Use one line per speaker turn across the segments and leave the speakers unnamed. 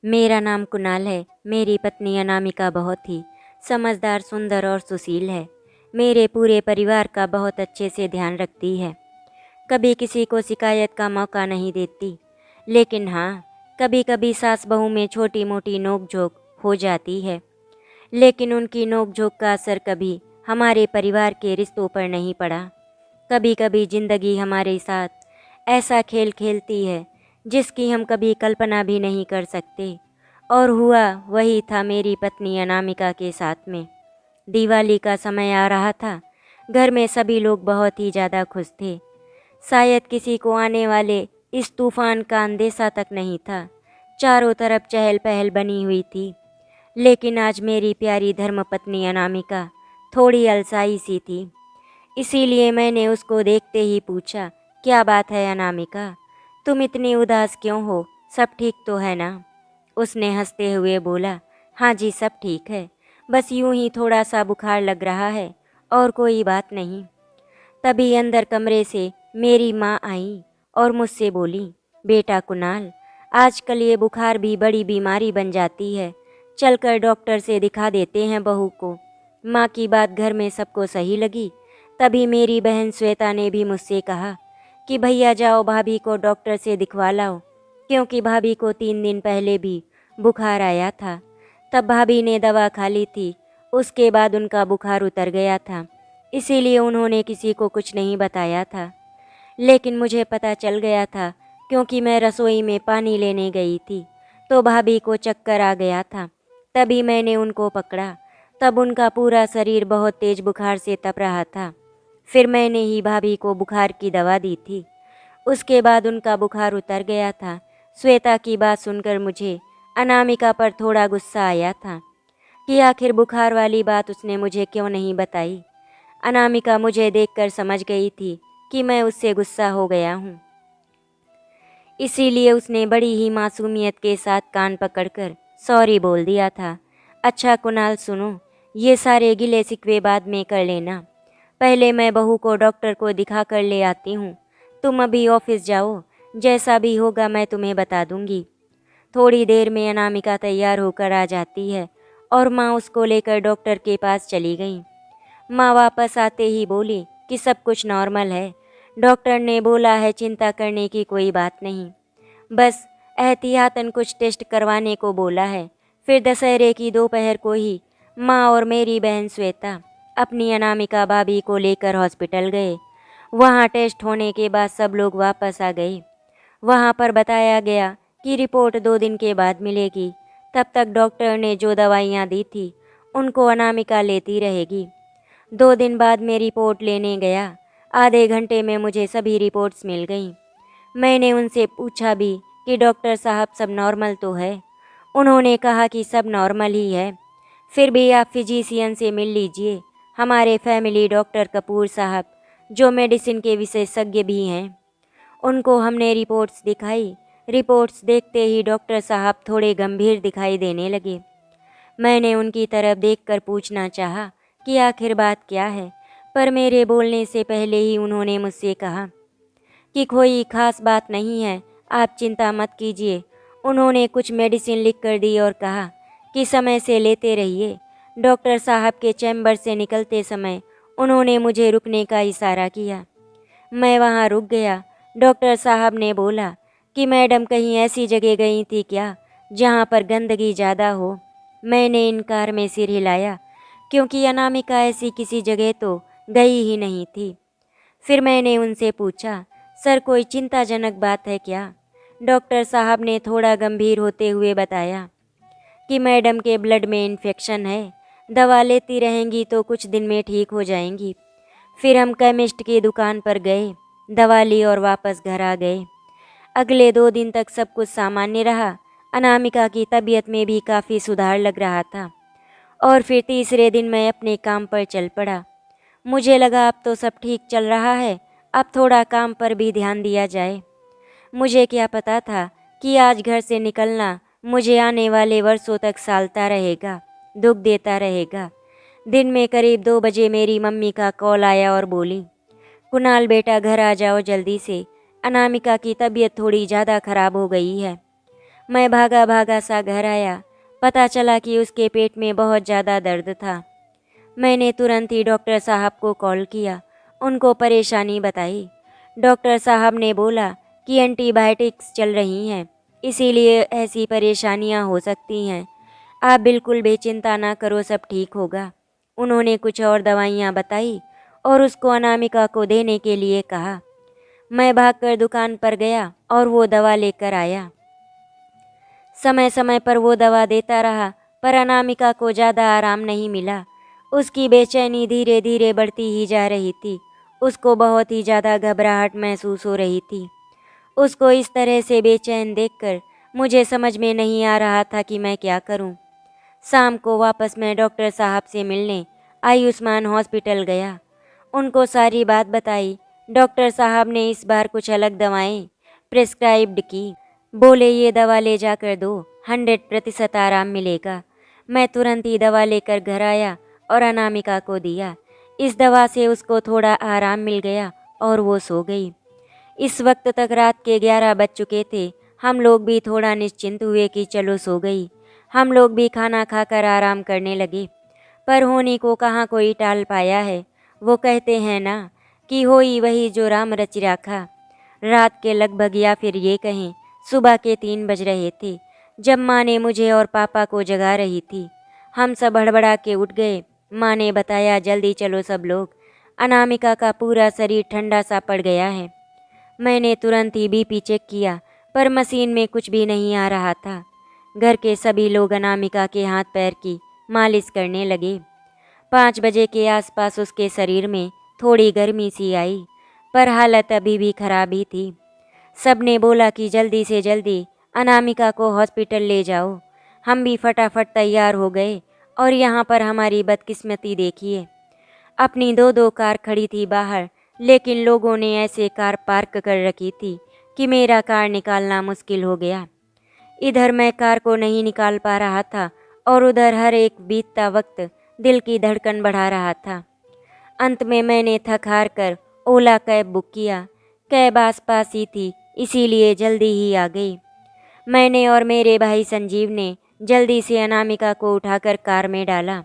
मेरा नाम कुणाल है। मेरी पत्नी अनामिका बहुत ही समझदार, सुंदर और सुशील है। मेरे पूरे परिवार का बहुत अच्छे से ध्यान रखती है। कभी किसी को शिकायत का मौका नहीं देती। लेकिन हाँ, कभी कभी सास बहू में छोटी मोटी नोक झोंक हो जाती है। लेकिन उनकी नोक झोंक का असर कभी हमारे परिवार के रिश्तों पर नहीं पड़ा। कभी कभी जिंदगी हमारे साथ ऐसा खेल खेलती है जिसकी हम कभी कल्पना भी नहीं कर सकते। और हुआ वही था मेरी पत्नी अनामिका के साथ में। दिवाली का समय आ रहा था। घर में सभी लोग बहुत ही ज़्यादा खुश थे। शायद किसी को आने वाले इस तूफान का अंदेशा तक नहीं था। चारों तरफ चहल पहल बनी हुई थी। लेकिन आज मेरी प्यारी धर्मपत्नी अनामिका थोड़ी अलसाई सी थी। इसीलिए मैंने उसको देखते ही पूछा, क्या बात है अनामिका, तुम इतनी उदास क्यों हो? सब ठीक तो है ना? उसने हंसते हुए बोला, हाँ जी सब ठीक है, बस यूं ही थोड़ा सा बुखार लग रहा है और कोई बात नहीं। तभी अंदर कमरे से मेरी माँ आई और मुझसे बोली, बेटा कुणाल, आजकल ये बुखार भी बड़ी बीमारी बन जाती है, चलकर डॉक्टर से दिखा देते हैं बहू को। माँ की बात घर में सबको सही लगी। तभी मेरी बहन श्वेता ने भी मुझसे कहा कि भैया जाओ भाभी को डॉक्टर से दिखवा लाओ, क्योंकि भाभी को 3 दिन पहले भी बुखार आया था। तब भाभी ने दवा खा ली थी, उसके बाद उनका बुखार उतर गया था। इसीलिए उन्होंने किसी को कुछ नहीं बताया था। लेकिन मुझे पता चल गया था, क्योंकि मैं रसोई में पानी लेने गई थी तो भाभी को चक्कर आ गया था। तभी मैंने उनको पकड़ा। तब उनका पूरा शरीर बहुत तेज बुखार से तप रहा था। फिर मैंने ही भाभी को बुखार की दवा दी थी। उसके बाद उनका बुखार उतर गया था। श्वेता की बात सुनकर मुझे अनामिका पर थोड़ा गुस्सा आया था कि आखिर बुखार वाली बात उसने मुझे क्यों नहीं बताई। अनामिका मुझे देखकर समझ गई थी कि मैं उससे गुस्सा हो गया हूँ। इसीलिए उसने बड़ी ही मासूमियत के साथ कान पकड़कर सॉरी बोल दिया था। अच्छा कुणाल सुनो, ये सारे गिले शिकवे बाद में कर लेना। पहले मैं बहू को डॉक्टर को दिखा कर ले आती हूँ। तुम अभी ऑफिस जाओ, जैसा भी होगा मैं तुम्हें बता दूंगी। थोड़ी देर में अनामिका तैयार होकर आ जाती है और माँ उसको लेकर डॉक्टर के पास चली गई। माँ वापस आते ही बोली कि सब कुछ नॉर्मल है। डॉक्टर ने बोला है चिंता करने की कोई बात नहीं, बस एहतियातन कुछ टेस्ट करवाने को बोला है। फिर दशहरे की दोपहर को ही माँ और मेरी बहन श्वेता अपनी अनामिका भाभी को लेकर हॉस्पिटल गए। वहाँ टेस्ट होने के बाद सब लोग वापस आ गए। वहाँ पर बताया गया कि रिपोर्ट 2 दिन के बाद मिलेगी। तब तक डॉक्टर ने जो दवाइयाँ दी थी उनको अनामिका लेती रहेगी। 2 दिन बाद मैं रिपोर्ट लेने गया। आधे घंटे में मुझे सभी रिपोर्ट्स मिल गईं। मैंने उनसे पूछा भी कि डॉक्टर साहब सब नॉर्मल तो है? उन्होंने कहा कि सब नॉर्मल ही है। फिर भी आप फिजिशियन से मिल लीजिए, हमारे फैमिली डॉक्टर कपूर साहब, जो मेडिसिन के विशेषज्ञ भी हैं। उनको हमने रिपोर्ट्स दिखाई। रिपोर्ट्स देखते ही डॉक्टर साहब थोड़े गंभीर दिखाई देने लगे। मैंने उनकी तरफ देखकर पूछना चाहा कि आखिर बात क्या है, पर मेरे बोलने से पहले ही उन्होंने मुझसे कहा कि कोई खास बात नहीं है, आप चिंता मत कीजिए। उन्होंने कुछ मेडिसिन लिख कर दी और कहा कि समय से लेते रहिए। डॉक्टर साहब के चैम्बर से निकलते समय उन्होंने मुझे रुकने का इशारा किया। मैं वहाँ रुक गया। डॉक्टर साहब ने बोला कि मैडम कहीं ऐसी जगह गई थी क्या जहाँ पर गंदगी ज़्यादा हो? मैंने इनकार में सिर हिलाया, क्योंकि अनामिका ऐसी किसी जगह तो गई ही नहीं थी। फिर मैंने उनसे पूछा, सर कोई चिंताजनक बात है क्या? डॉक्टर साहब ने थोड़ा गंभीर होते हुए बताया कि मैडम के ब्लड में इन्फेक्शन है, दवा लेती रहेंगी तो कुछ दिन में ठीक हो जाएंगी। फिर हम केमिस्ट की दुकान पर गए, दवा ली और वापस घर आ गए। अगले 2 दिन तक सब कुछ सामान्य रहा। अनामिका की तबीयत में भी काफ़ी सुधार लग रहा था। और फिर तीसरे दिन मैं अपने काम पर चल पड़ा। मुझे लगा अब तो सब ठीक चल रहा है, अब थोड़ा काम पर भी ध्यान दिया जाए। मुझे क्या पता था कि आज घर से निकलना मुझे आने वाले वर्षों तक सालता रहेगा, दुख देता रहेगा। दिन में करीब 2 बजे मेरी मम्मी का कॉल आया और बोली, कुणाल बेटा घर आ जाओ जल्दी से, अनामिका की तबीयत थोड़ी ज़्यादा खराब हो गई है। मैं भागा भागा सा घर आया। पता चला कि उसके पेट में बहुत ज़्यादा दर्द था। मैंने तुरंत ही डॉक्टर साहब को कॉल किया, उनको परेशानी बताई। डॉक्टर साहब ने बोला कि एंटीबायोटिक्स चल रही हैं, इसीलिए ऐसी परेशानियां हो सकती हैं। आप बिल्कुल बेचिंता ना करो, सब ठीक होगा। उन्होंने कुछ और दवाइयां बताई और उसको अनामिका को देने के लिए कहा। मैं भागकर दुकान पर गया और वो दवा लेकर आया। समय समय पर वो दवा देता रहा, पर अनामिका को ज़्यादा आराम नहीं मिला। उसकी बेचैनी धीरे धीरे बढ़ती ही जा रही थी। उसको बहुत ही ज़्यादा घबराहट महसूस हो रही थी। उसको इस तरह से बेचैन देखकर मुझे समझ में नहीं आ रहा था कि मैं क्या करूं। शाम को वापस मैं डॉक्टर साहब से मिलने आयुष्मान हॉस्पिटल गया। उनको सारी बात बताई। डॉक्टर साहब ने इस बार कुछ अलग दवाएं प्रिस्क्राइब्ड की। बोले ये दवा ले जाकर दो, 100% आराम मिलेगा। मैं तुरंत ही दवा लेकर घर आया और अनामिका को दिया। इस दवा से उसको थोड़ा आराम मिल गया और वो सो गई। इस वक्त तक रात के 11 बज चुके थे। हम लोग भी थोड़ा निश्चिंत हुए कि चलो सो गई। हम लोग भी खाना खाकर आराम करने लगे। पर होनी को कहाँ कोई टाल पाया है। वो कहते हैं ना कि होई वही जो राम रच राखा। रात के लगभग या फिर ये कहें सुबह के 3 बज रहे थे जब माँ ने मुझे और पापा को जगा रही थी। हम सब हड़बड़ा के उठ गए। माँ ने बताया जल्दी चलो सब लोग, अनामिका का पूरा शरीर ठंडा सा पड़ गया है। मैंने तुरंत ही बीपी चेक किया, पर मशीन में कुछ भी नहीं आ रहा था। घर के सभी लोग अनामिका के हाथ पैर की मालिश करने लगे। 5 बजे के आसपास उसके शरीर में थोड़ी गर्मी सी आई, पर हालत अभी भी खराब ही थी। सब ने बोला कि जल्दी से जल्दी अनामिका को हॉस्पिटल ले जाओ। हम भी फटाफट तैयार हो गए और यहाँ पर हमारी बदकिस्मती देखिए। अपनी 2-2 कार खड़ी थी बाहर, लेकिन लोगों ने ऐसे कार पार्क कर रखी थी कि मेरा कार निकालना मुश्किल हो गया। इधर मैं कार को नहीं निकाल पा रहा था और उधर हर एक बीतता वक्त दिल की धड़कन बढ़ा रहा था। अंत में मैंने थक हार कर ओला कैब बुक किया। कैब आस पास ही थी, इसीलिए जल्दी ही आ गई। मैंने और मेरे भाई संजीव ने जल्दी से अनामिका को उठाकर कार में डाला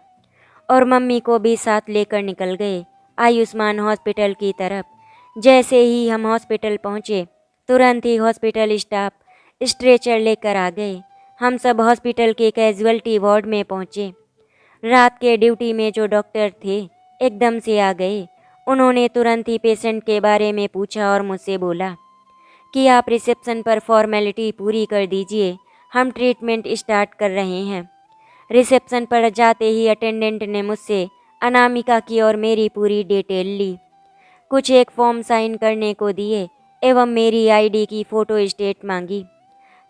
और मम्मी को भी साथ लेकर निकल गए आयुष्मान हॉस्पिटल की तरफ। जैसे ही हम हॉस्पिटल पहुँचे, तुरंत ही हॉस्पिटल स्टाफ स्ट्रेचर लेकर आ गए। हम सब हॉस्पिटल के कैजुअल्टी वार्ड में पहुँचे। रात के ड्यूटी में जो डॉक्टर थे एकदम से आ गए। उन्होंने तुरंत ही पेशेंट के बारे में पूछा और मुझसे बोला कि आप रिसेप्शन पर फॉर्मेलिटी पूरी कर दीजिए, हम ट्रीटमेंट स्टार्ट कर रहे हैं। रिसेप्शन पर जाते ही अटेंडेंट ने मुझसे अनामिका की और मेरी पूरी डिटेल ली। कुछ एक फॉर्म साइन करने को दिए एवं मेरी आईडी की फ़ोटो स्टेट मांगी।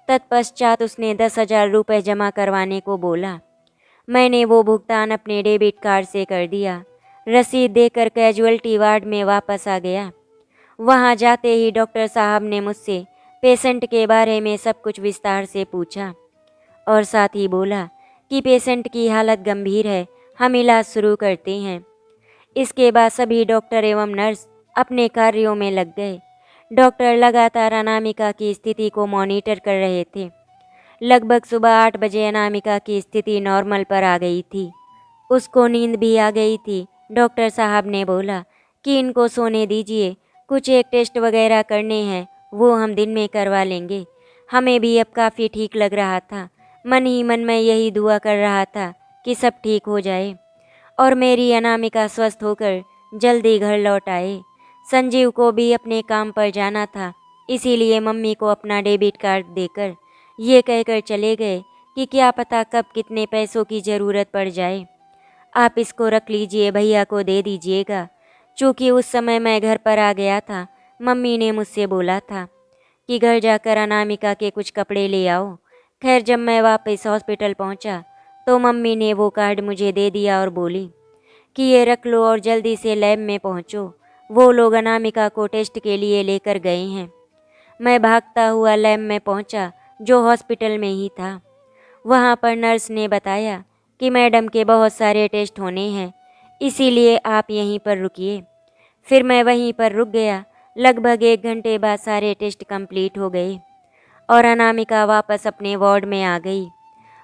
तत्पश्चात उसने 10,000 रुपये जमा करवाने को बोला। मैंने वो भुगतान अपने डेबिट कार्ड से कर दिया। रसीद देकर कैजुअल्टी वार्ड में वापस आ गया। वहाँ जाते ही डॉक्टर साहब ने मुझसे पेशेंट के बारे में सब कुछ विस्तार से पूछा और साथ ही बोला कि पेशेंट की हालत गंभीर है, हम इलाज शुरू करते हैं। इसके बाद सभी डॉक्टर एवं नर्स अपने कार्यों में लग गए। डॉक्टर लगातार अनामिका की स्थिति को मॉनिटर कर रहे थे। लगभग सुबह 8 बजे अनामिका की स्थिति नॉर्मल पर आ गई थी। उसको नींद भी आ गई थी। डॉक्टर साहब ने बोला कि इनको सोने दीजिए, कुछ एक टेस्ट वगैरह करने हैं, वो हम दिन में करवा लेंगे। हमें भी अब काफ़ी ठीक लग रहा था। मन ही मन में यही दुआ कर रहा था कि सब ठीक हो जाए और मेरी अनामिका स्वस्थ होकर जल्दी घर लौट आए। संजीव को भी अपने काम पर जाना था, इसीलिए मम्मी को अपना डेबिट कार्ड देकर ये कहकर चले गए कि क्या पता कब कितने पैसों की ज़रूरत पड़ जाए। आप इसको रख लीजिए, भैया को दे दीजिएगा। चूँकि उस समय मैं घर पर आ गया था, मम्मी ने मुझसे बोला था कि घर जाकर अनामिका के कुछ कपड़े ले आओ। खैर जब मैं वापस हॉस्पिटल पहुंचा तो मम्मी ने वो कार्ड मुझे दे दिया और बोली कि ये रख लो और जल्दी से लैब में पहुंचो, वो लोग अनामिका को टेस्ट के लिए लेकर गए हैं। मैं भागता हुआ लैब में पहुंचा जो हॉस्पिटल में ही था। वहां पर नर्स ने बताया कि मैडम के बहुत सारे टेस्ट होने हैं, इसीलिए आप यहीं पर रुकिए। फिर मैं वहीं पर रुक गया। लगभग 1 घंटे बाद सारे टेस्ट कंप्लीट हो गए और अनामिका वापस अपने वार्ड में आ गई।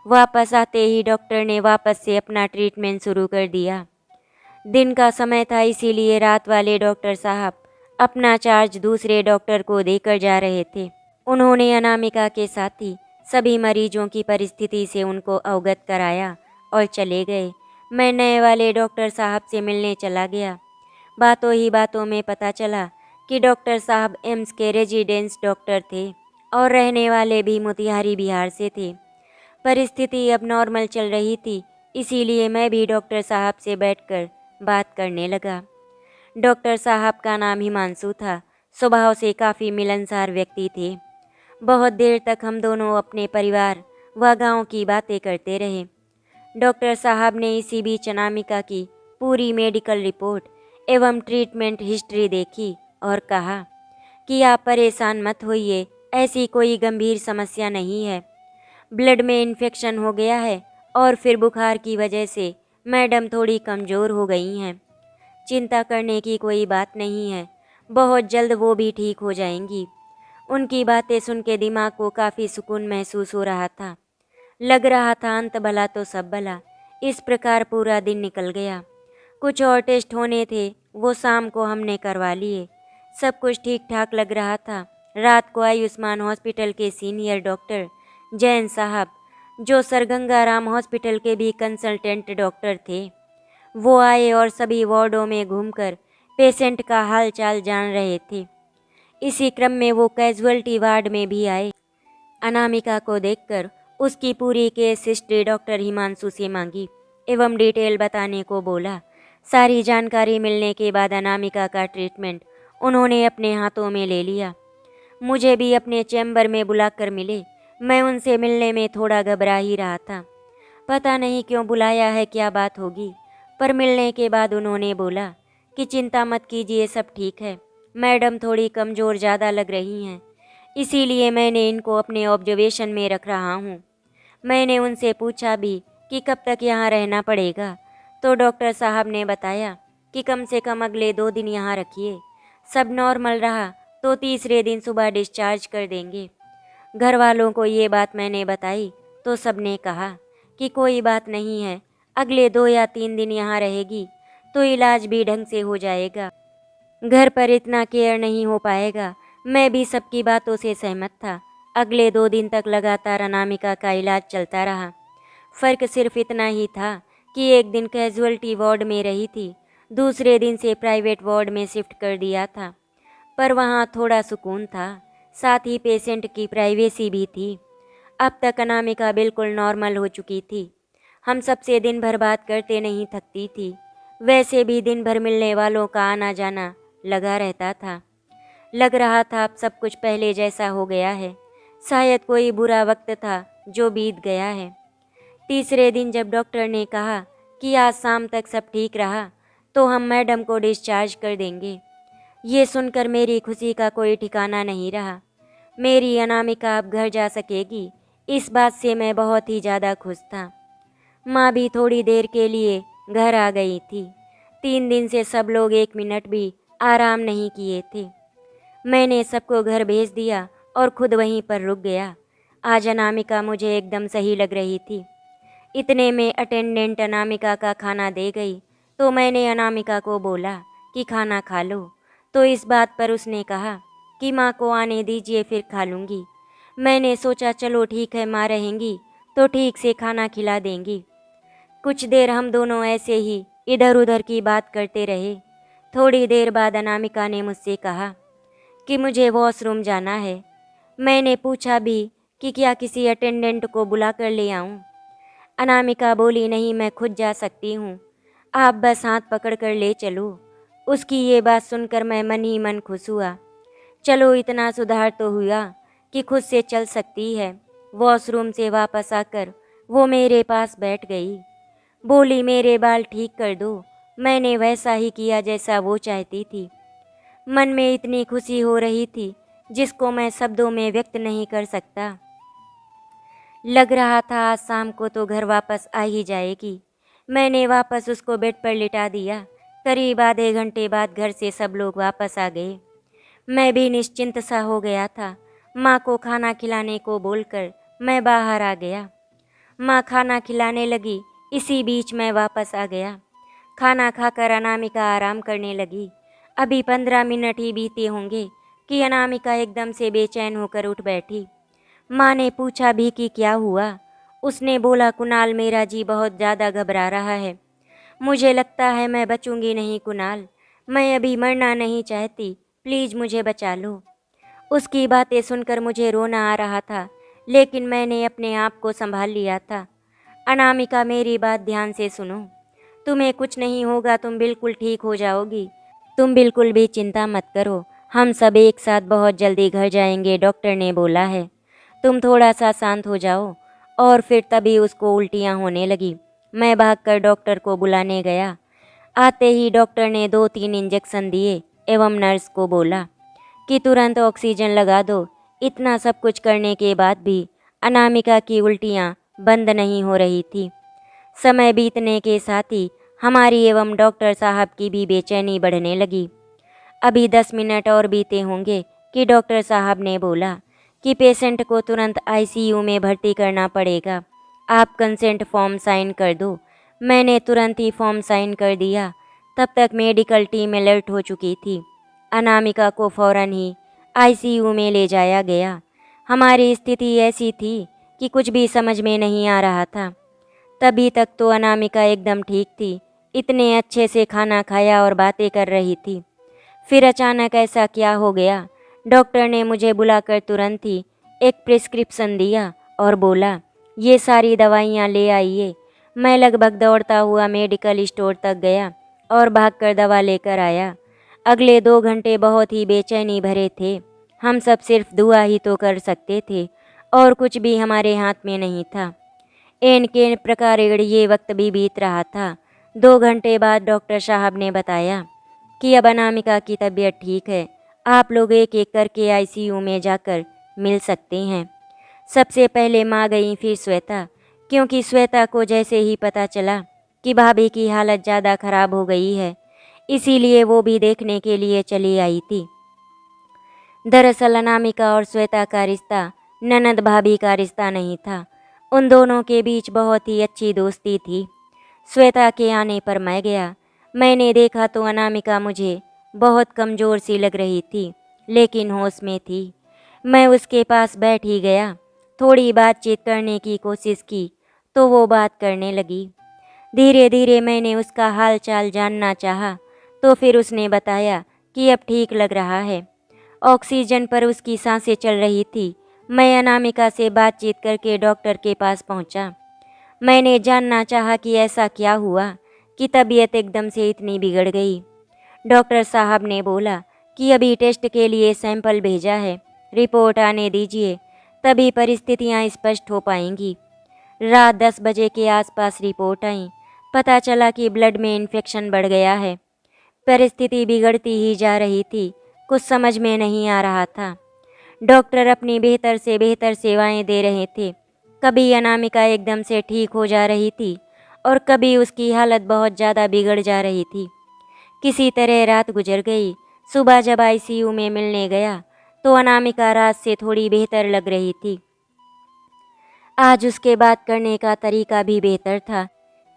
वापस आते ही डॉक्टर ने वापस से अपना ट्रीटमेंट शुरू कर दिया। दिन का समय था, इसीलिए रात वाले डॉक्टर साहब अपना चार्ज दूसरे डॉक्टर को देकर जा रहे थे। उन्होंने अनामिका के साथ ही सभी मरीजों की परिस्थिति से उनको अवगत कराया और चले गए। मैं नए वाले डॉक्टर साहब से मिलने चला गया। बातों ही बातों में पता चला कि डॉक्टर साहब एम्स के रेजिडेंस डॉक्टर थे और रहने वाले भी मोतिहारी बिहार से थे। परिस्थिति अब नॉर्मल चल रही थी, इसीलिए मैं भी डॉक्टर साहब से बैठकर बात करने लगा। डॉक्टर साहब का नाम हिमांशु था। स्वभाव से काफ़ी मिलनसार व्यक्ति थे। बहुत देर तक हम दोनों अपने परिवार व गांव की बातें करते रहे। डॉक्टर साहब ने इसी बीच अनामिका की पूरी मेडिकल रिपोर्ट एवं ट्रीटमेंट हिस्ट्री देखी और कहा कि आप परेशान मत होइए, ऐसी कोई गंभीर समस्या नहीं है। ब्लड में इन्फेक्शन हो गया है और फिर बुखार की वजह से मैडम थोड़ी कमज़ोर हो गई हैं। चिंता करने की कोई बात नहीं है, बहुत जल्द वो भी ठीक हो जाएंगी। उनकी बातें सुन के दिमाग को काफ़ी सुकून महसूस हो रहा था। लग रहा था अंत भला तो सब भला। इस प्रकार पूरा दिन निकल गया। कुछ और टेस्ट होने थे, वो शाम को हमने करवा लिए। सब कुछ ठीक ठाक लग रहा था। रात को आयुष्मान हॉस्पिटल के सीनियर डॉक्टर जैन साहब, जो सर गंगाराम हॉस्पिटल के भी कंसल्टेंट डॉक्टर थे, वो आए और सभी वार्डों में घूमकर पेशेंट का हाल चाल जान रहे थे। इसी क्रम में वो कैजुअल्टी वार्ड में भी आए। अनामिका को देखकर उसकी पूरी केस हिस्ट्री डॉक्टर हिमांशु से मांगी एवं डिटेल बताने को बोला। सारी जानकारी मिलने के बाद अनामिका का ट्रीटमेंट उन्होंने अपने हाथों में ले लिया। मुझे भी अपने चैम्बर में बुलाकर मिले। मैं उनसे मिलने में थोड़ा घबरा ही रहा था। पता नहीं क्यों बुलाया है, क्या बात होगी। पर मिलने के बाद उन्होंने बोला कि चिंता मत कीजिए, सब ठीक है। मैडम थोड़ी कमज़ोर ज़्यादा लग रही हैं, इसीलिए मैंने इनको अपने ऑब्जर्वेशन में रख रहा हूँ। मैंने उनसे पूछा भी कि कब तक यहाँ रहना पड़ेगा, तो डॉक्टर साहब ने बताया कि कम से कम अगले 2 दिन यहाँ रखिए। सब नॉर्मल रहा तो तीसरे दिन सुबह डिस्चार्ज कर देंगे। घर वालों को ये बात मैंने बताई तो सबने कहा कि कोई बात नहीं है, अगले 2 या 3 दिन यहाँ रहेगी तो इलाज भी ढंग से हो जाएगा। घर पर इतना केयर नहीं हो पाएगा। मैं भी सबकी बातों से सहमत था। अगले 2 दिन तक लगातार अनामिका का इलाज चलता रहा। फ़र्क सिर्फ इतना ही था कि एक दिन कैजुअल्टी वार्ड में रही थी, दूसरे दिन से प्राइवेट वार्ड में शिफ्ट कर दिया था। पर वहाँ थोड़ा सुकून था, साथ ही पेशेंट की प्राइवेसी भी थी। अब तक अनामिका बिल्कुल नॉर्मल हो चुकी थी। हम सबसे दिन भर बात करते नहीं थकती थी। वैसे भी दिन भर मिलने वालों का आना जाना लगा रहता था। लग रहा था अब सब कुछ पहले जैसा हो गया है। शायद कोई बुरा वक्त था जो बीत गया है। तीसरे दिन जब डॉक्टर ने कहा कि आज शाम तक सब ठीक रहा तो हम मैडम को डिस्चार्ज कर देंगे, ये सुनकर मेरी खुशी का कोई ठिकाना नहीं रहा। मेरी अनामिका अब घर जा सकेगी, इस बात से मैं बहुत ही ज़्यादा खुश था। माँ भी थोड़ी देर के लिए घर आ गई थी। 3 दिन से सब लोग 1 मिनट भी आराम नहीं किए थे। मैंने सबको घर भेज दिया और खुद वहीं पर रुक गया। आज अनामिका मुझे एकदम सही लग रही थी। इतने में अटेंडेंट अनामिका का खाना दे गई तो मैंने अनामिका को बोला कि खाना खा लो, तो इस बात पर उसने कहा कि माँ को आने दीजिए, फिर खा लूँगी। मैंने सोचा चलो ठीक है, माँ रहेंगी तो ठीक से खाना खिला देंगी। कुछ देर हम दोनों ऐसे ही इधर उधर की बात करते रहे। थोड़ी देर बाद अनामिका ने मुझसे कहा कि मुझे वॉशरूम जाना है। मैंने पूछा भी कि क्या किसी अटेंडेंट को बुला कर ले आऊँ। अनामिका बोली नहीं, मैं खुद जा सकती हूँ, आप बस हाथ पकड़ कर ले चलो। उसकी ये बात सुनकर मैं मन ही मन खुश हुआ। चलो इतना सुधार तो हुआ कि खुद से चल सकती है। वॉशरूम से वापस आकर वो मेरे पास बैठ गई। बोली मेरे बाल ठीक कर दो। मैंने वैसा ही किया जैसा वो चाहती थी। मन में इतनी खुशी हो रही थी जिसको मैं शब्दों में व्यक्त नहीं कर सकता। लग रहा था आज शाम को तो घर वापस आ ही जाएगी। मैंने वापस उसको बेड पर लिटा दिया। करीब आधे घंटे बाद घर से सब लोग वापस आ गए। मैं भी निश्चिंत सा हो गया था। माँ को खाना खिलाने को बोलकर मैं बाहर आ गया। माँ खाना खिलाने लगी, इसी बीच मैं वापस आ गया। खाना खाकर अनामिका आराम करने लगी। अभी 15 मिनट ही बीते होंगे कि अनामिका एकदम से बेचैन होकर उठ बैठी। माँ ने पूछा भी कि क्या हुआ। उसने बोला, कुणाल मेरा जी बहुत ज़्यादा घबरा रहा है। मुझे लगता है मैं बचूंगी नहीं कुणाल, मैं अभी मरना नहीं चाहती, प्लीज़ मुझे बचा लो। उसकी बातें सुनकर मुझे रोना आ रहा था, लेकिन मैंने अपने आप को संभाल लिया था। अनामिका मेरी बात ध्यान से सुनो, तुम्हें कुछ नहीं होगा, तुम बिल्कुल ठीक हो जाओगी। तुम बिल्कुल भी चिंता मत करो, हम सब एक साथ बहुत जल्दी घर जाएंगे, डॉक्टर ने बोला है। तुम थोड़ा सा शांत हो जाओ। और फिर तभी उसको उल्टियाँ होने लगी। मैं भागकर डॉक्टर को बुलाने गया। आते ही डॉक्टर ने 2-3 इंजेक्शन दिए एवं नर्स को बोला कि तुरंत ऑक्सीजन लगा दो। इतना सब कुछ करने के बाद भी अनामिका की उल्टियाँ बंद नहीं हो रही थी। समय बीतने के साथ ही हमारी एवं डॉक्टर साहब की भी बेचैनी बढ़ने लगी। अभी 10 मिनट और बीते होंगे कि डॉक्टर साहब ने बोला कि पेशेंट को तुरंत आईसीयू में भर्ती करना पड़ेगा। आप कंसेंट फॉर्म साइन कर दो। मैंने तुरंत ही फॉर्म साइन कर दिया। तब तक मेडिकल टीम अलर्ट हो चुकी थी। अनामिका को फौरन ही आईसीयू में ले जाया गया। हमारी स्थिति ऐसी थी कि कुछ भी समझ में नहीं आ रहा था। तभी तक तो अनामिका एकदम ठीक थी, इतने अच्छे से खाना खाया और बातें कर रही थी। फिर अचानक ऐसा क्या हो गया। डॉक्टर ने मुझे बुलाकर तुरंत ही एक प्रिस्क्रिप्शन दिया और बोला, ये सारी दवाइयाँ ले आइए। मैं लगभग दौड़ता हुआ मेडिकल स्टोर तक गया और भागकर दवा लेकर आया। अगले 2 घंटे बहुत ही बेचैनी भरे थे। हम सब सिर्फ दुआ ही तो कर सकते थे और कुछ भी हमारे हाथ में नहीं था। एन के प्रकार ये वक्त भी बीत रहा था। 2 घंटे बाद डॉक्टर साहब ने बताया कि अब अनामिका की तबीयत ठीक है, आप लोग एक एक करके आईसीयू में जाकर मिल सकते हैं। सबसे पहले माँ गई, फिर श्वेता, क्योंकि श्वेता को जैसे ही पता चला कि भाभी की हालत ज़्यादा खराब हो गई है, इसीलिए वो भी देखने के लिए चली आई थी। दरअसल अनामिका और श्वेता का रिश्ता ननद भाभी का रिश्ता नहीं था। उन दोनों के बीच बहुत ही अच्छी दोस्ती थी। श्वेता के आने पर मैं गया। मैंने देखा तो अनामिका मुझे बहुत कमज़ोर सी लग रही थी, लेकिन होश में थी। मैं उसके पास बैठ ही गया। थोड़ी बातचीत करने की कोशिश की तो वो बात करने लगी। धीरे धीरे मैंने उसका हाल चाल जानना चाहा, तो फिर उसने बताया कि अब ठीक लग रहा है। ऑक्सीजन पर उसकी सांसें चल रही थी। मैं अनामिका से बातचीत करके डॉक्टर के पास पहुंचा। मैंने जानना चाहा कि ऐसा क्या हुआ कि तबीयत एकदम से इतनी बिगड़ गई। डॉक्टर साहब ने बोला कि अभी टेस्ट के लिए सैंपल भेजा है, रिपोर्ट आने दीजिए, तभी परिस्थितियां स्पष्ट हो पाएंगी। रात 10 बजे के आसपास रिपोर्ट आई। पता चला कि ब्लड में इन्फेक्शन बढ़ गया है। परिस्थिति बिगड़ती ही जा रही थी, कुछ समझ में नहीं आ रहा था। डॉक्टर अपनी बेहतर से बेहतर सेवाएं दे रहे थे। कभी अनामिका एकदम से ठीक हो जा रही थी और कभी उसकी हालत बहुत ज़्यादा बिगड़ जा रही थी। किसी तरह रात गुजर गई। सुबह जब आईसीयू में मिलने गया तो अनामिका रात से थोड़ी बेहतर लग रही थी। आज उसके बात करने का तरीका भी बेहतर था।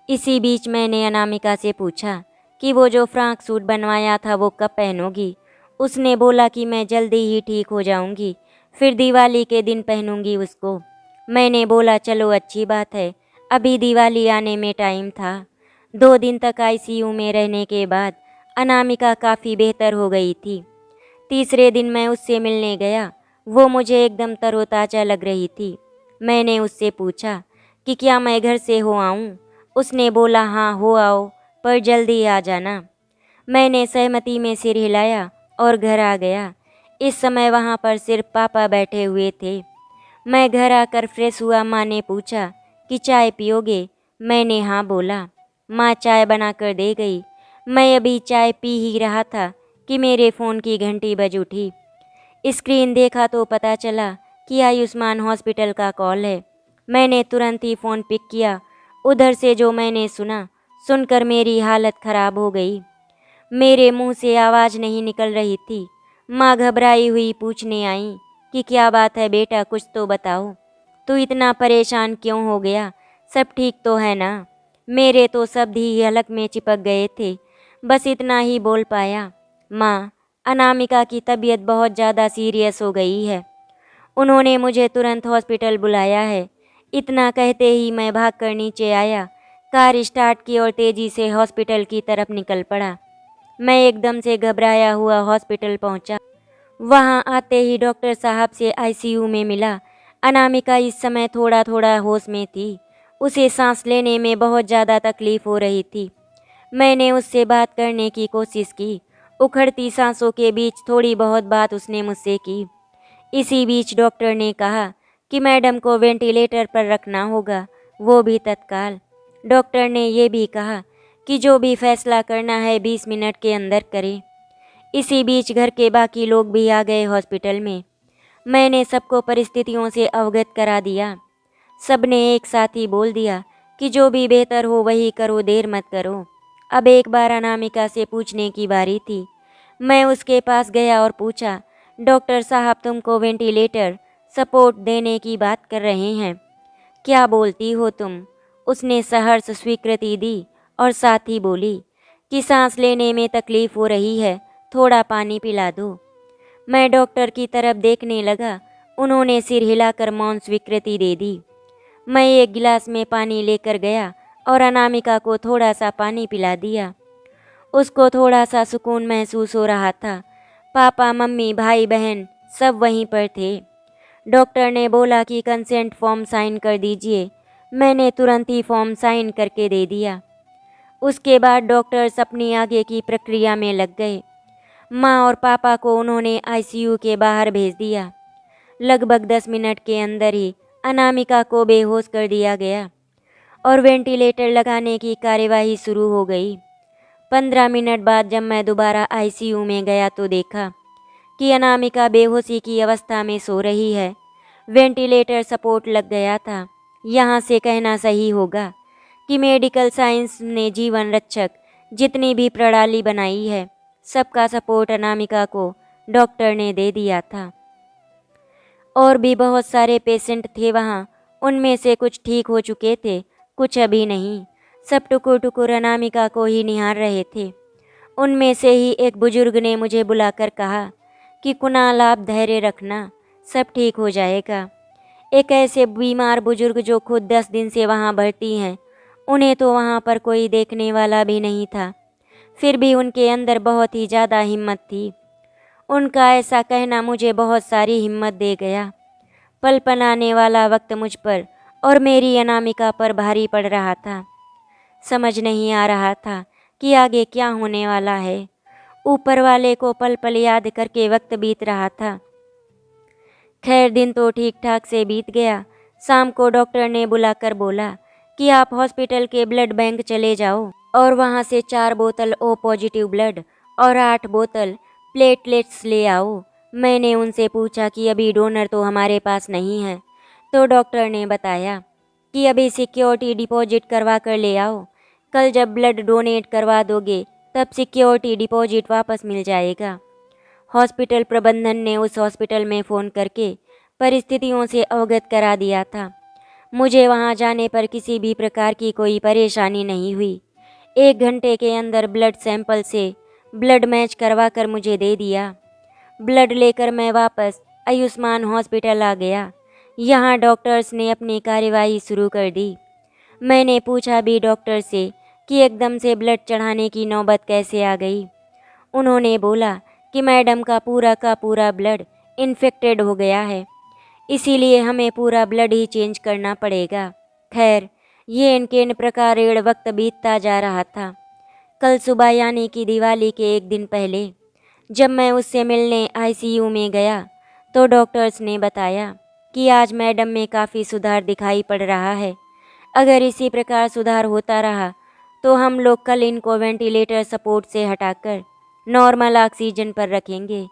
इसी बीच मैंने अनामिका से पूछा कि वो जो फ्रॉक सूट बनवाया था वो कब पहनोगी। उसने बोला कि मैं जल्दी ही ठीक हो जाऊंगी, फिर दिवाली के दिन पहनूंगी उसको। मैंने बोला चलो अच्छी बात है, अभी दिवाली आने में टाइम था। 2 दिन तक आईसीयू में रहने के बाद अनामिका काफ़ी बेहतर हो गई थी। तीसरे दिन मैं उससे मिलने गया। वो मुझे एकदम तरोताज़ा लग रही थी। मैंने उससे पूछा कि क्या मैं घर से हो आऊँ। उसने बोला हाँ हो आओ, पर जल्दी आ जाना। मैंने सहमति में सिर हिलाया और घर आ गया। इस समय वहाँ पर सिर्फ पापा बैठे हुए थे। मैं घर आकर फ्रेश हुआ। माँ ने पूछा कि चाय पियोगे। मैंने हाँ बोला। माँ चाय बनाकर दे गई। मैं अभी चाय पी ही रहा था कि मेरे फ़ोन की घंटी बज उठी। स्क्रीन देखा तो पता चला कि आयुष्मान हॉस्पिटल का कॉल है। मैंने तुरंत ही फ़ोन पिक किया। उधर से जो मैंने सुना, सुनकर मेरी हालत ख़राब हो गई। मेरे मुंह से आवाज़ नहीं निकल रही थी। माँ घबराई हुई पूछने आई कि क्या बात है बेटा, कुछ तो बताओ। तू इतना परेशान क्यों हो गया? सब ठीक तो है ना? मेरे तो शब्द ही हलक में चिपक गए थे। बस इतना ही बोल पाया, माँ, अनामिका की तबीयत बहुत ज़्यादा सीरियस हो गई है। उन्होंने मुझे तुरंत हॉस्पिटल बुलाया है। इतना कहते ही मैं भागकर नीचे आया, कार स्टार्ट की और तेज़ी से हॉस्पिटल की तरफ निकल पड़ा। मैं एकदम से घबराया हुआ हॉस्पिटल पहुंचा। वहां आते ही डॉक्टर साहब से आईसीयू में मिला। अनामिका इस समय थोड़ा थोड़ा होश में थी। उसे सांस लेने में बहुत ज़्यादा तकलीफ हो रही थी। मैंने उससे बात करने की कोशिश की। उखड़ती सांसों के बीच थोड़ी बहुत बात उसने मुझसे की। इसी बीच डॉक्टर ने कहा कि मैडम को वेंटिलेटर पर रखना होगा, वो भी तत्काल। डॉक्टर ने ये भी कहा कि जो भी फैसला करना है 20 मिनट के अंदर करें। इसी बीच घर के बाकी लोग भी आ गए हॉस्पिटल में। मैंने सबको परिस्थितियों से अवगत करा दिया। सबने एक साथ ही बोल दिया कि जो भी बेहतर हो वही करो, देर मत करो। अब एक बार अनामिका से पूछने की बारी थी। मैं उसके पास गया और पूछा, डॉक्टर साहब तुमको वेंटिलेटर सपोर्ट देने की बात कर रहे हैं, क्या बोलती हो तुम? उसने सहर्ष स्वीकृति दी और साथ ही बोली कि सांस लेने में तकलीफ हो रही है, थोड़ा पानी पिला दो। मैं डॉक्टर की तरफ देखने लगा। उन्होंने सिर हिलाकर मौन स्वीकृति दे दी। मैं एक गिलास में पानी लेकर गया और अनामिका को थोड़ा सा पानी पिला दिया। उसको थोड़ा सा सुकून महसूस हो रहा था। पापा, मम्मी, भाई बहन सब वहीं पर थे। डॉक्टर ने बोला कि कंसेंट फॉर्म साइन कर दीजिए। मैंने तुरंत ही फॉर्म साइन करके दे दिया। उसके बाद डॉक्टर्स अपनी आगे की प्रक्रिया में लग गए। माँ और पापा को उन्होंने आईसीयू के बाहर भेज दिया। लगभग 10 मिनट के अंदर ही अनामिका को बेहोश कर दिया गया और वेंटिलेटर लगाने की कार्यवाही शुरू हो गई। 15 मिनट बाद जब मैं दोबारा आईसीयू में गया तो देखा कि अनामिका बेहोशी की अवस्था में सो रही है। वेंटिलेटर सपोर्ट लग गया था। यहाँ से कहना सही होगा कि मेडिकल साइंस ने जीवन रक्षक जितनी भी प्रणाली बनाई है, सबका सपोर्ट अनामिका को डॉक्टर ने दे दिया था। और भी बहुत सारे पेशेंट थे वहाँ। उनमें से कुछ ठीक हो चुके थे, कुछ अभी नहीं। सब टुकुर टुकुर अनामिका को ही निहार रहे थे। उनमें से ही एक बुजुर्ग ने मुझे बुलाकर कहा कि कुणाल, आप धैर्य रखना, सब ठीक हो जाएगा। एक ऐसे बीमार बुजुर्ग जो खुद 10 दिन से वहाँ भर्ती हैं, उन्हें तो वहाँ पर कोई देखने वाला भी नहीं था। फिर भी उनके अंदर बहुत ही ज़्यादा हिम्मत थी। उनका ऐसा कहना मुझे बहुत सारी हिम्मत दे गया। पल पल आने वाला वक्त मुझ पर और मेरी अनामिका पर भारी पड़ रहा था। समझ नहीं आ रहा था कि आगे क्या होने वाला है। ऊपर वाले को पल पल याद करके वक्त बीत रहा था। खैर, दिन तो ठीक ठाक से बीत गया। शाम को डॉक्टर ने बुलाकर बोला कि आप हॉस्पिटल के ब्लड बैंक चले जाओ और वहाँ से 4 बोतल ओ पॉजिटिव ब्लड और 8 बोतल प्लेटलेट्स ले आओ। मैंने उनसे पूछा कि अभी डोनर तो हमारे पास नहीं है, तो डॉक्टर ने बताया कि अभी सिक्योरिटी डिपॉजिट करवा कर ले आओ। कल जब ब्लड डोनेट करवा दोगे तब सिक्योरिटी डिपॉजिट वापस मिल जाएगा। हॉस्पिटल प्रबंधन ने उस हॉस्पिटल में फ़ोन करके परिस्थितियों से अवगत करा दिया था। मुझे वहां जाने पर किसी भी प्रकार की कोई परेशानी नहीं हुई। 1 घंटे के अंदर ब्लड सैंपल से ब्लड मैच करवा कर मुझे दे दिया। ब्लड लेकर मैं वापस आयुष्मान हॉस्पिटल आ गया। यहाँ डॉक्टर्स ने अपनी कार्यवाही शुरू कर दी। मैंने पूछा भी डॉक्टर से कि एकदम से ब्लड चढ़ाने की नौबत कैसे आ गई। उन्होंने बोला कि मैडम का पूरा ब्लड इन्फेक्टेड हो गया है, इसीलिए हमें पूरा ब्लड ही चेंज करना पड़ेगा। खैर, ये इनके इन प्रकार वक्त बीतता जा रहा था। कल सुबह यानी कि दिवाली के एक दिन पहले जब मैं उससे मिलने आईसीयू में गया तो डॉक्टर्स ने बताया कि आज मैडम में काफ़ी सुधार दिखाई पड़ रहा है। अगर इसी प्रकार सुधार होता रहा तो हम लोग कल इनको वेंटिलेटर सपोर्ट से हटाकर नॉर्मल ऑक्सीजन पर रखेंगे।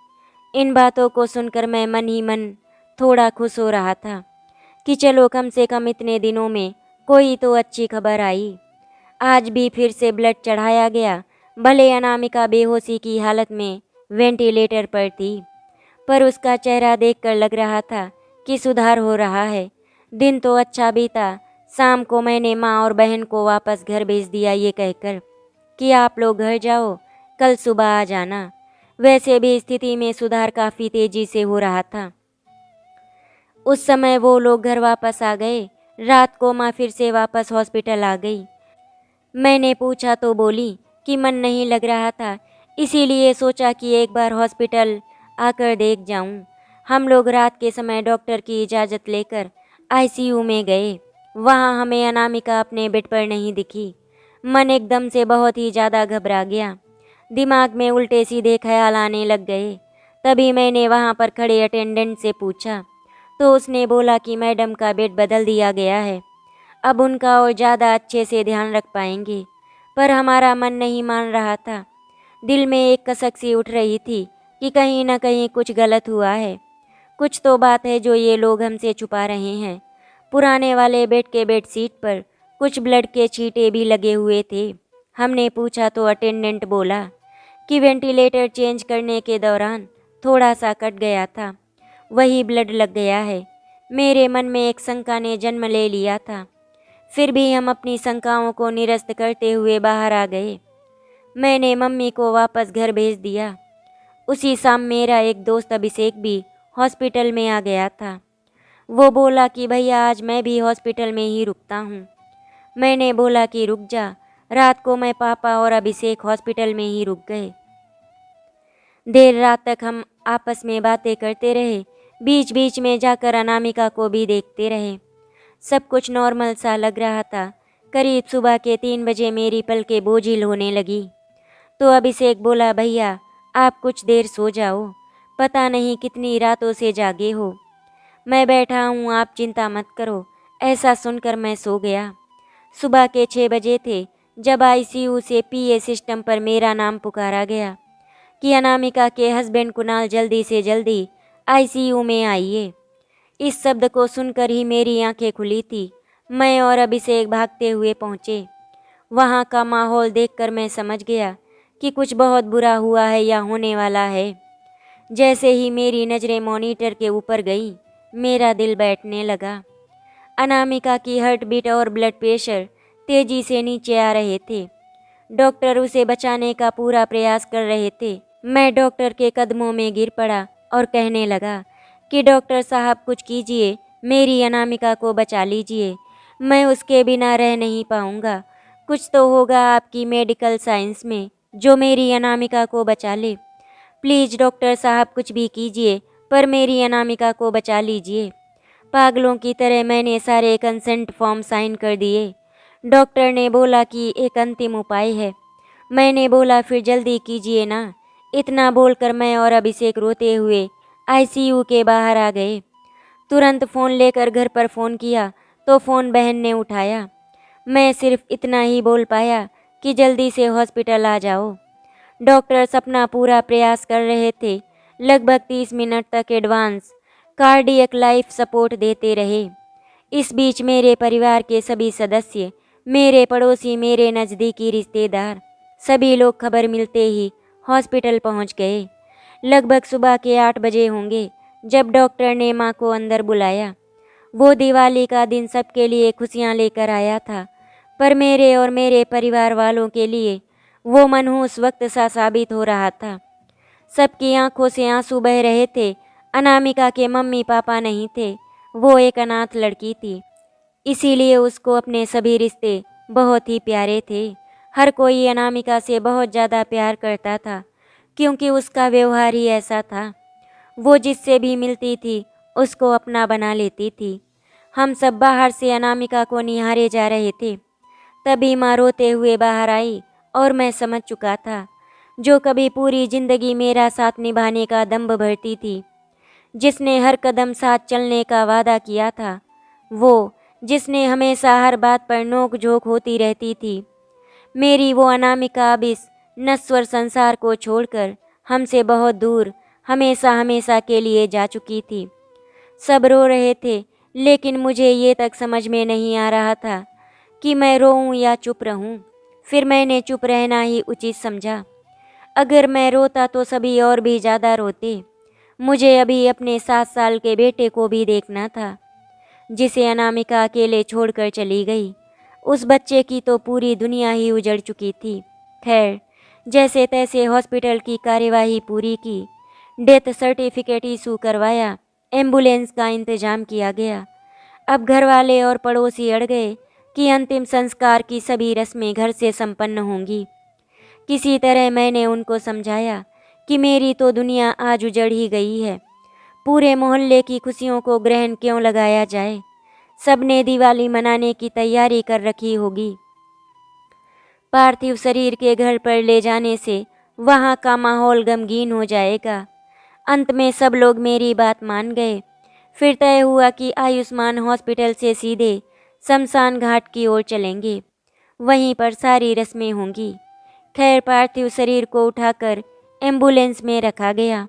इन बातों को सुनकर मैं मन ही मन थोड़ा खुश हो रहा था कि चलो कम से कम इतने दिनों में कोई तो अच्छी खबर आई। आज भी फिर से ब्लड चढ़ाया गया। भले अनामिका बेहोशी की हालत में वेंटिलेटर पर थी, पर उसका चेहरा देखकर लग रहा था कि सुधार हो रहा है। दिन तो अच्छा बीता। शाम को मैंने माँ और बहन को वापस घर भेज दिया, ये कहकर कि आप लोग घर जाओ, कल सुबह आ जाना। वैसे भी स्थिति में सुधार काफ़ी तेजी से हो रहा था। उस समय वो लोग घर वापस आ गए। रात को माँ फिर से वापस हॉस्पिटल आ गई। मैंने पूछा तो बोली कि मन नहीं लग रहा था, इसीलिए सोचा कि एक बार हॉस्पिटल आकर देख जाऊं। हम लोग रात के समय डॉक्टर की इजाज़त लेकर आईसीयू में गए। वहां हमें अनामिका अपने बेड पर नहीं दिखी। मन एकदम से बहुत ही ज़्यादा घबरा गया। दिमाग में उल्टे सीधे ख्याल आने लग गए। तभी मैंने वहां पर खड़े अटेंडेंट से पूछा तो उसने बोला कि मैडम का बेड बदल दिया गया है, अब उनका और ज़्यादा अच्छे से ध्यान रख पाएंगे। पर हमारा मन नहीं मान रहा था। दिल में एक कसक सी उठ रही थी कि कहीं न कहीं कुछ गलत हुआ है। कुछ तो बात है जो ये लोग हमसे छुपा रहे हैं। पुराने वाले बेड के बेडशीट पर कुछ ब्लड के छींटे भी लगे हुए थे। हमने पूछा तो अटेंडेंट बोला कि वेंटिलेटर चेंज करने के दौरान थोड़ा सा कट गया था, वही ब्लड लग गया है। मेरे मन में एक शंका ने जन्म ले लिया था। फिर भी हम अपनी शंकाओं को निरस्त करते हुए बाहर आ गए। मैंने मम्मी को वापस घर भेज दिया। उसी शाम मेरा एक दोस्त अभिषेक भी हॉस्पिटल में आ गया था। वो बोला कि भैया आज मैं भी हॉस्पिटल में ही रुकता हूँ। मैंने बोला कि रुक जा। रात को मैं, पापा और अभिषेक हॉस्पिटल में ही रुक गए। देर रात तक हम आपस में बातें करते रहे। बीच बीच में जाकर अनामिका को भी देखते रहे। सब कुछ नॉर्मल सा लग रहा था। करीब सुबह के 3 बजे मेरी पलकें बोझिल होने लगी तो अभिषेक बोला, भैया आप कुछ देर सो जाओ, पता नहीं कितनी रातों से जागे हो। मैं बैठा हूँ, आप चिंता मत करो। ऐसा सुनकर मैं सो गया। सुबह के 6 बजे थे जब आईसीयू से पीए सिस्टम पर मेरा नाम पुकारा गया कि अनामिका के हस्बैंड कुणाल जल्दी से जल्दी आईसीयू में आइए। इस शब्द को सुनकर ही मेरी आंखें खुली थी। मैं और अभिषेक भागते हुए पहुँचे। वहाँ का माहौल देखकर मैं समझ गया कि कुछ बहुत बुरा हुआ है या होने वाला है। जैसे ही मेरी नज़रें मॉनिटर के ऊपर गई, मेरा दिल बैठने लगा। अनामिका की हार्ट बीट और ब्लड प्रेशर तेजी से नीचे आ रहे थे। डॉक्टर उसे बचाने का पूरा प्रयास कर रहे थे। मैं डॉक्टर के कदमों में गिर पड़ा और कहने लगा कि डॉक्टर साहब कुछ कीजिए, मेरी अनामिका को बचा लीजिए। मैं उसके बिना रह नहीं पाऊँगा। कुछ तो होगा आपकी मेडिकल साइंस में जो मेरी अनामिका को बचा ले। प्लीज़ डॉक्टर साहब कुछ भी कीजिए, पर मेरी अनामिका को बचा लीजिए। पागलों की तरह मैंने सारे कंसेंट फॉर्म साइन कर दिए। डॉक्टर ने बोला कि एक अंतिम उपाय है। मैंने बोला फिर जल्दी कीजिए ना। इतना बोलकर मैं और अभिषेक रोते हुए आईसीयू के बाहर आ गए। तुरंत फ़ोन लेकर घर पर फ़ोन किया तो फ़ोन बहन ने उठाया। मैं सिर्फ इतना ही बोल पाया कि जल्दी से हॉस्पिटल आ जाओ। डॉक्टर्स अपना पूरा प्रयास कर रहे थे। लगभग 30 मिनट तक एडवांस कार्डियक लाइफ सपोर्ट देते रहे। इस बीच मेरे परिवार के सभी सदस्य, मेरे पड़ोसी, मेरे नज़दीकी रिश्तेदार, सभी लोग खबर मिलते ही हॉस्पिटल पहुंच गए। लगभग सुबह के 8 बजे होंगे जब डॉक्टर ने माँ को अंदर बुलाया। वो दिवाली का दिन सबके लिए खुशियाँ लेकर आया था, पर मेरे और मेरे परिवार वालों के लिए वो मनहूस वक्त सा साबित हो रहा था। सबकी आंखों से आंसू बह रहे थे। अनामिका के मम्मी पापा नहीं थे। वो एक अनाथ लड़की थी, इसीलिए उसको अपने सभी रिश्ते बहुत ही प्यारे थे। हर कोई अनामिका से बहुत ज़्यादा प्यार करता था क्योंकि उसका व्यवहार ही ऐसा था। वो जिससे भी मिलती थी उसको अपना बना लेती थी। हम सब बाहर से अनामिका को निहारे जा रहे थे। तभी माँ रोते हुए बाहर आई और मैं समझ चुका था, जो कभी पूरी जिंदगी मेरा साथ निभाने का दम्भ भरती थी, जिसने हर कदम साथ चलने का वादा किया था, वो जिसने हमेशा हर बात पर नोक झोंक होती रहती थी, मेरी वो अनामिका अब इस नश्वर संसार को छोड़कर हमसे बहुत दूर हमेशा हमेशा के लिए जा चुकी थी। सब रो रहे थे, लेकिन मुझे ये तक समझ में नहीं आ रहा था कि मैं रोऊं या चुप रहूं। फिर मैंने चुप रहना ही उचित समझा। अगर मैं रोता तो सभी और भी ज़्यादा रोते। मुझे अभी अपने 7 साल के बेटे को भी देखना था, जिसे अनामिका अकेले छोड़कर चली गई। उस बच्चे की तो पूरी दुनिया ही उजड़ चुकी थी। खैर, जैसे तैसे हॉस्पिटल की कार्यवाही पूरी की, डेथ सर्टिफिकेट इशू करवाया, एम्बुलेंस का इंतजाम किया गया। अब घर वाले और पड़ोसी अड़ गए कि अंतिम संस्कार की सभी रस्में घर से संपन्न होंगी। किसी तरह मैंने उनको समझाया कि मेरी तो दुनिया आज उजड़ ही गई है, पूरे मोहल्ले की खुशियों को ग्रहण क्यों लगाया जाए। सबने दिवाली मनाने की तैयारी कर रखी होगी। पार्थिव शरीर के घर पर ले जाने से वहाँ का माहौल गमगीन हो जाएगा। अंत में सब लोग मेरी बात मान गए। फिर तय हुआ कि आयुष्मान हॉस्पिटल से सीधे शमशान घाट की ओर चलेंगे, वहीं पर सारी रस्में होंगी। खैर, पार्थिव शरीर को उठाकर एम्बुलेंस में रखा गया।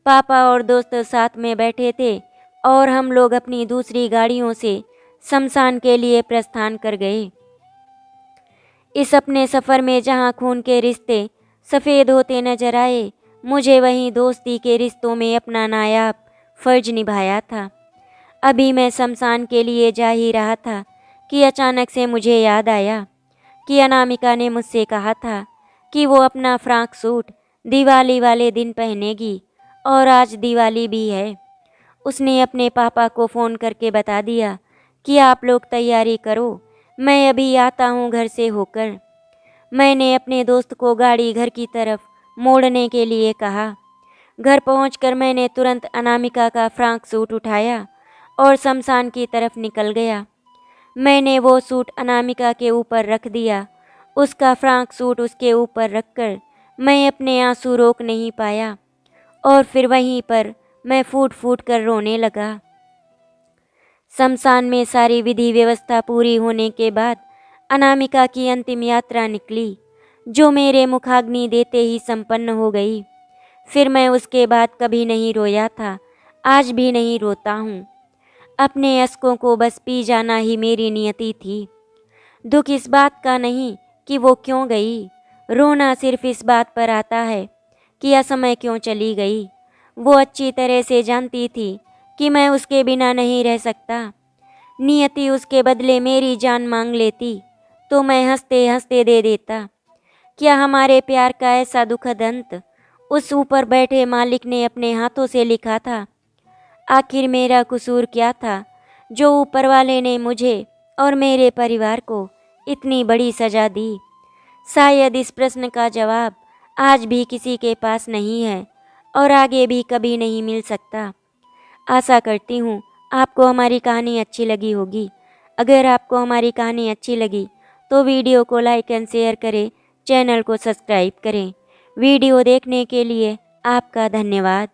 पापा और दोस्त साथ में बैठे थे और हम लोग अपनी दूसरी गाड़ियों से शमशान के लिए प्रस्थान कर गए। इस अपने सफ़र में जहाँ खून के रिश्ते सफ़ेद होते नजर आए, मुझे वहीं दोस्ती के रिश्तों में अपना नायाब फर्ज निभाया था। अभी मैं शमशान के लिए जा ही रहा था कि अचानक से मुझे याद आया कि अनामिका ने मुझसे कहा था कि वो अपना फ्रॉक सूट दिवाली वाले दिन पहनेगी, और आज दिवाली भी है। उसने अपने पापा को फ़ोन करके बता दिया कि आप लोग तैयारी करो, मैं अभी आता हूँ घर से होकर। मैंने अपने दोस्त को गाड़ी घर की तरफ मोड़ने के लिए कहा। घर पहुंचकर मैंने तुरंत अनामिका का फ्रॉक सूट उठाया और शमशान की तरफ निकल गया। मैंने वो सूट अनामिका के ऊपर रख दिया। उसका फ्रॉक सूट उसके ऊपर रखकर मैं अपने आंसू रोक नहीं पाया और फिर वहीं पर मैं फूट फूट कर रोने लगा। शमशान में सारी विधि व्यवस्था पूरी होने के बाद अनामिका की अंतिम यात्रा निकली, जो मेरे मुखाग्नि देते ही संपन्न हो गई। फिर मैं उसके बाद कभी नहीं रोया था, आज भी नहीं रोता हूँ। अपने अश्कों को बस पी जाना ही मेरी नियति थी। दुख इस बात का नहीं कि वो क्यों गई, रोना सिर्फ इस बात पर आता है कि असमय क्यों चली गई। वो अच्छी तरह से जानती थी कि मैं उसके बिना नहीं रह सकता। नियति उसके बदले मेरी जान मांग लेती तो मैं हंसते हंसते दे देता। क्या हमारे प्यार का ऐसा दुखद अंत उस ऊपर बैठे मालिक ने अपने हाथों से लिखा था? आखिर मेरा कसूर क्या था जो ऊपर वाले ने मुझे और मेरे परिवार को इतनी बड़ी सज़ा दी? शायद इस प्रश्न का जवाब आज भी किसी के पास नहीं है और आगे भी कभी नहीं मिल सकता। आशा करती हूँ आपको हमारी कहानी अच्छी लगी होगी। अगर आपको हमारी कहानी अच्छी लगी तो वीडियो को लाइक एंड शेयर करें, चैनल को सब्सक्राइब करें। वीडियो देखने के लिए आपका धन्यवाद।